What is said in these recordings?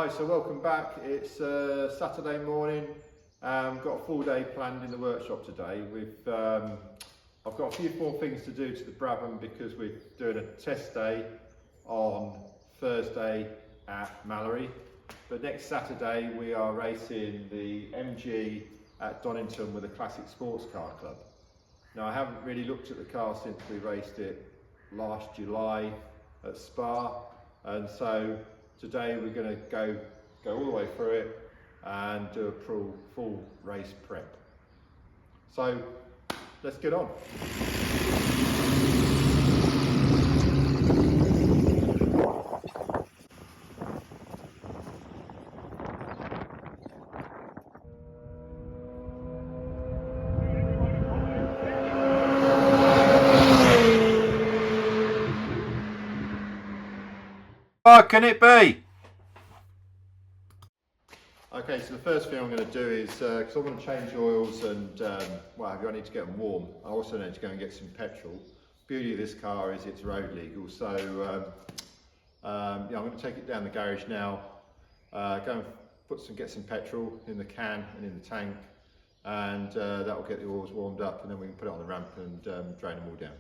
Hi, so welcome back. It's Saturday morning. Got a full day planned in the workshop today. I've got a few more things to do to the Brabham because we're doing a test day on Thursday at Mallory. But next Saturday we are racing the MG at Donington with a Classic Sports Car Club. Now I haven't really looked at the car since we raced it last July at Spa, and so today we're going to go all the way through it and do a full race prep. So let's get on. What can it be? Okay, so the first thing I'm going to do is, because I'm going to change oils and what have you, I need to get them warm. I also need to go and get some petrol. The beauty of this car is it's road legal, so yeah, I'm going to take it down the garage now, go and get some petrol in the can and in the tank, and that will get the oils warmed up, and then we can put it on the ramp and drain them all down.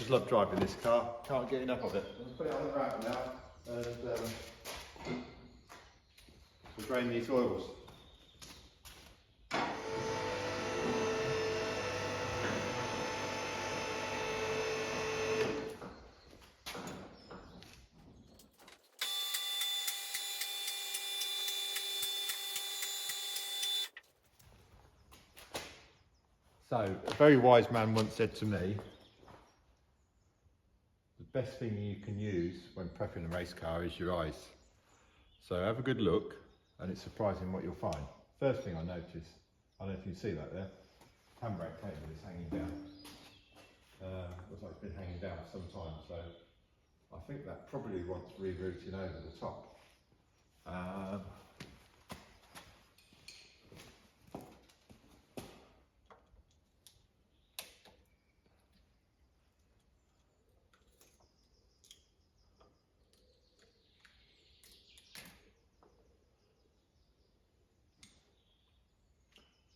just love driving this car. Can't get enough of it. I'll put it on the rack now and we'll drain these oils. So, a very wise man once said to me, the best thing you can use when prepping a race car is your eyes. So have a good look, and it's surprising what you'll find. First thing I noticed, I don't know if you can see that there, handbrake cable is hanging down. Looks like it's been hanging down for some time, so I think that probably wants rerouting over the top.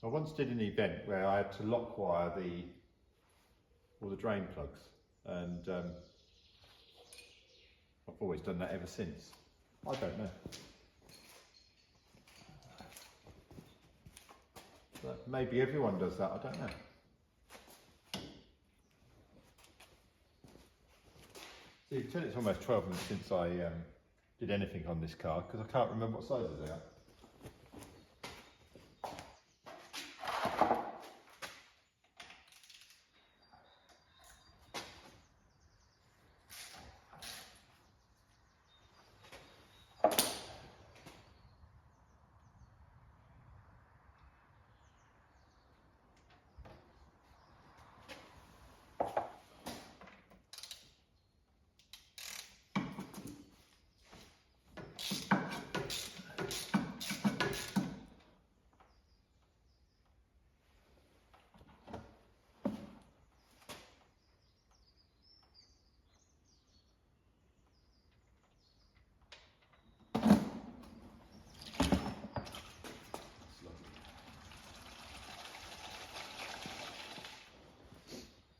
I once did an event where I had to lock wire all the drain plugs, and I've always done that ever since. I don't know. But maybe everyone does that, I don't know. See, it's almost 12 months since I did anything on this car, because I can't remember what sizes they are.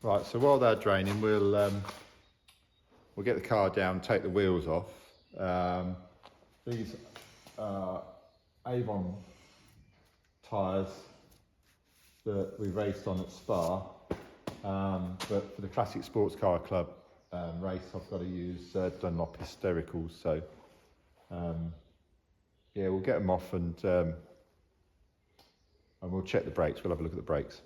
Right, so while they're draining, we'll get the car down, take the wheels off. These are Avon tyres that we raced on at Spa, but for the Classic Sports Car Club race, I've got to use Dunlop Hystericals. So yeah, we'll get them off and we'll check the brakes. We'll have a look at the brakes.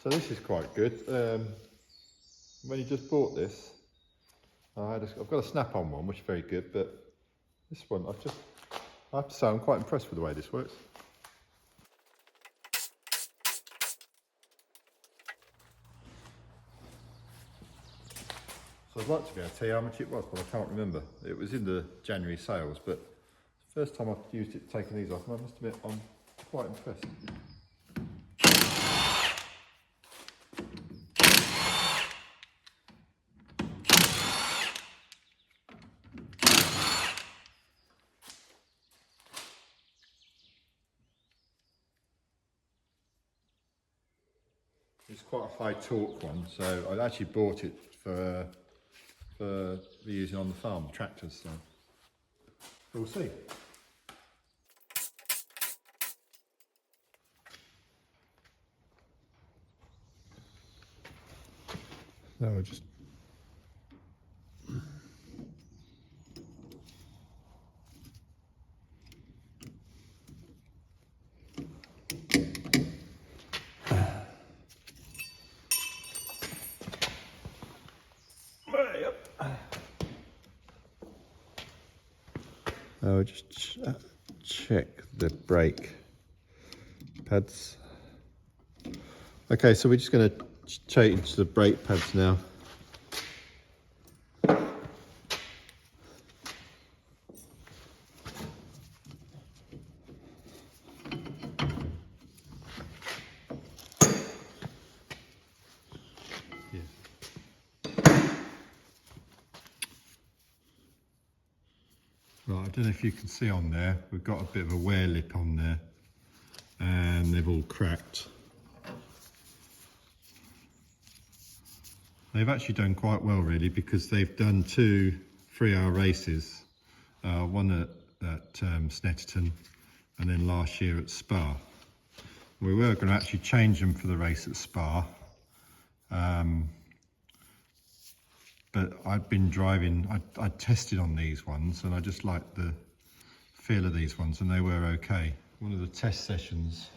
So this is quite good. When you just bought this, I've got a snap-on one, which is very good, but this one, I have to say I'm quite impressed with the way this works. So I'd like to be able to tell you how much it was, but I can't remember. It was in the January sales, but the first time I've used it taking these off, and I must admit I'm quite impressed. It's quite a high torque one, so I actually bought it for using on the farm, tractors, so we'll see. No, we'll just... I'll just check the brake pads. Okay, so we're just going to change the brake pads now. don't know if you can see on there, we've got a bit of a wear lip on there and they've all cracked. They've actually done quite well really, because they've done 2 3-hour races, one at Snetterton and then last year at Spa. We were going to actually change them for the race at Spa, but I'd been driving, I tested on these ones and I just liked the feel of these ones and they were okay. One of the test sessions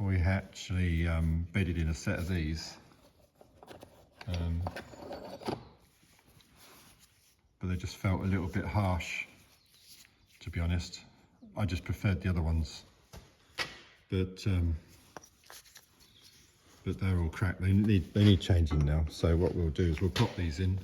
we actually bedded in a set of these, but they just felt a little bit harsh, to be honest. I just preferred the other ones, but they're all cracked. They need changing now. So what we'll do is we'll pop these in.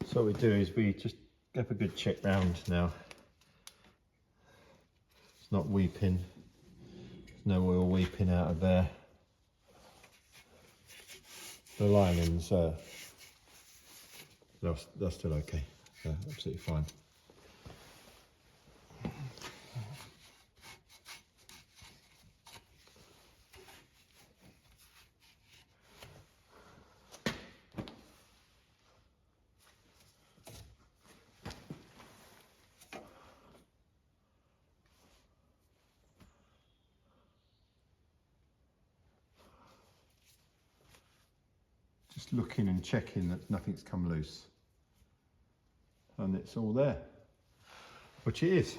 So what we do is we just have a good check round now. It's not weeping. There's no oil weeping out of there. The linings, they're still okay. They're absolutely fine. Just looking and checking that nothing's come loose, and it's all there, which it is.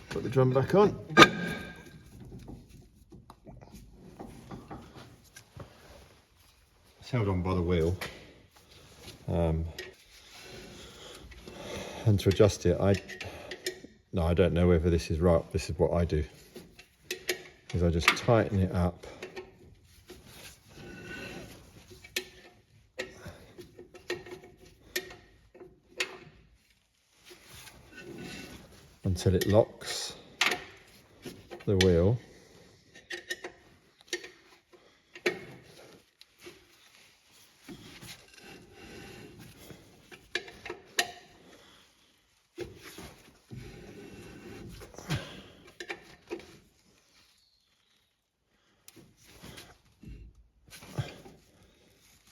Put the drum back on. Held on by the wheel, and to adjust it, I don't know whether this is right. This is what I do, is I just tighten it up until it locks the wheel.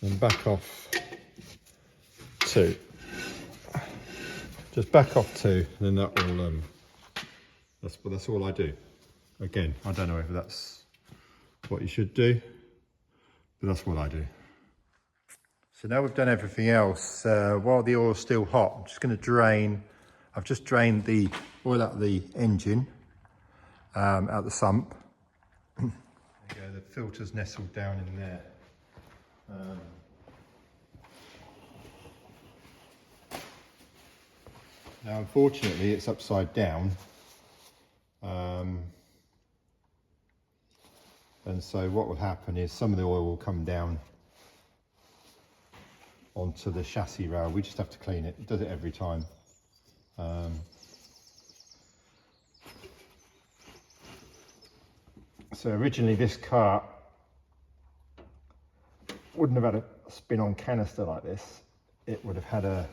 And back off 2. Just back off 2, and then that will that's all I do. Again, I don't know if that's what you should do, but that's what I do. So now we've done everything else, while the oil's still hot, I'm just going to drain. I've just drained the oil out of the engine, out the sump. There you go, the filter's nestled down in there. Now unfortunately it's upside down, and so what will happen is some of the oil will come down onto the chassis rail. We just have to clean it. It does it every time. So originally this car wouldn't have had a spin-on canister like this. It would have had a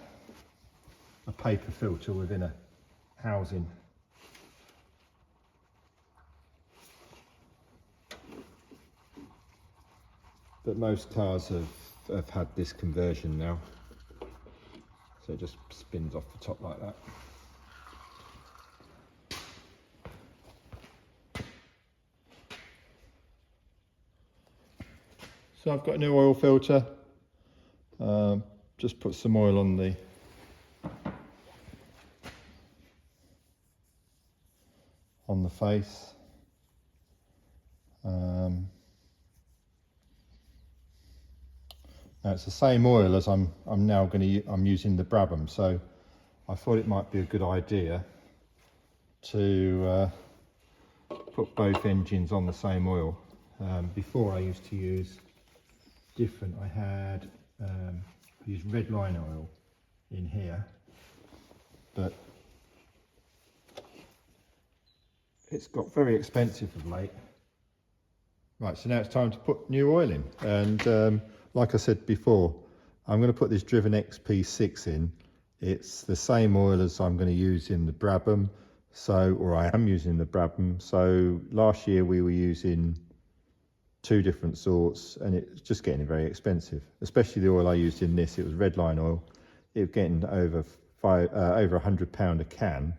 paper filter within a housing. But most cars have had this conversion now, so it just spins off the top like that. So I've got a new oil filter. Just put some oil on the face. Now it's the same oil as I'm using the Brabham, so I thought it might be a good idea to put both engines on the same oil. Before I used to use different. I used red line oil in here, but it's got very expensive of late. Right, so now it's time to put new oil in, and like I said before, I'm going to put this Driven XP6 in. It's the same oil as I'm going to use in the Brabham, or I am using the Brabham. So last year we were using 2 different sorts, and it's just getting very expensive, especially the oil I used in this. It was red line oil. It was getting over £100 a can,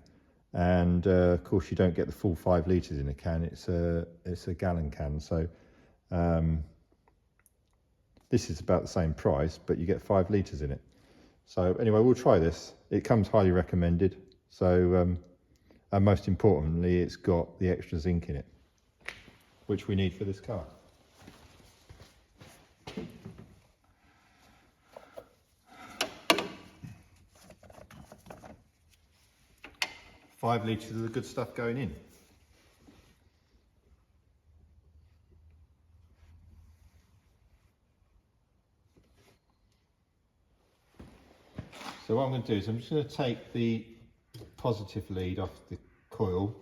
and of course you don't get the full 5 litres in a can. It's a gallon can, so this is about the same price, but you get 5 litres in it. So anyway, we'll try this. It comes highly recommended. So and most importantly, it's got the extra zinc in it, which we need for this car. Five litres of the good stuff going in. So what I'm going to do is I'm just going to take the positive lead off the coil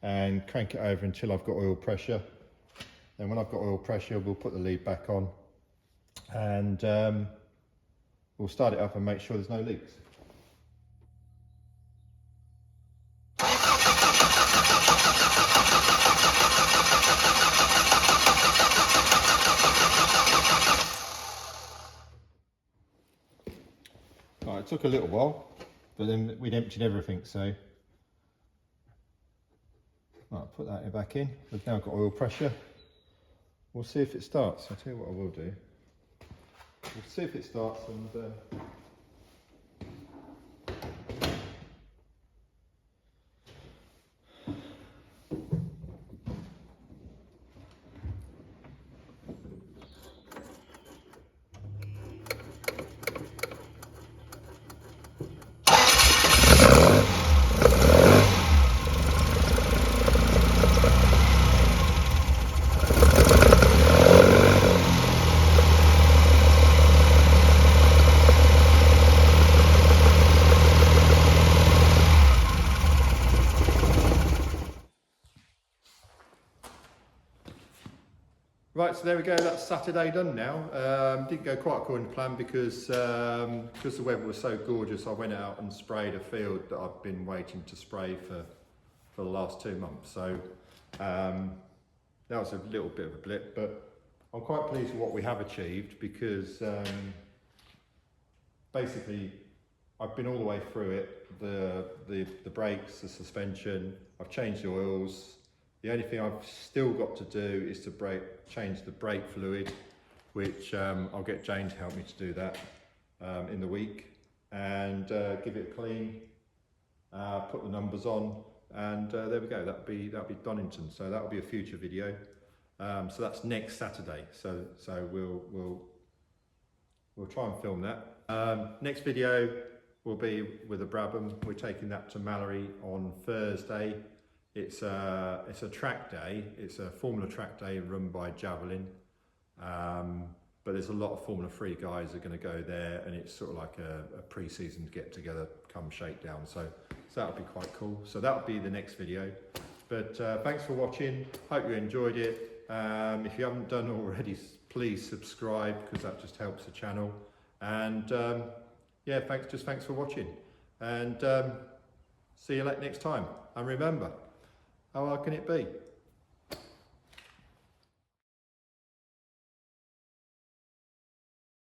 and crank it over until I've got oil pressure. Then when I've got oil pressure, we'll put the lead back on, and we'll start it up and make sure there's no leaks. Right, it took a little while, but then we'd emptied everything, so right, put that back in. We've now got oil pressure. We'll see if it starts. I'll tell you what I will do. We'll see if it starts, and right, so there we go, that's Saturday done now. Didn't go quite according to plan because the weather was so gorgeous. I went out and sprayed a field that I've been waiting to spray for the last 2 months. So that was a little bit of a blip, but I'm quite pleased with what we have achieved because basically I've been all the way through it, the brakes, the suspension, I've changed the oils. The only thing I've still got to do is to change the brake fluid, which I'll get Jane to help me to do that in the week, and give it a clean, put the numbers on, and there we go. That'll be Donington. So that'll be a future video. So that's next Saturday. So we'll try and film that. Next video will be with a Brabham. We're taking that to Mallory on Thursday. It's a track day. It's a Formula track day run by Javelin, but there's a lot of Formula 3 guys that are going to go there, and it's sort of like a pre-season get together, come shakedown. So that'll be quite cool. So that'll be the next video. But thanks for watching. Hope you enjoyed it. If you haven't done already, please subscribe, because that just helps the channel. And yeah, thanks for watching, and see you next time. And remember, how hard can it be?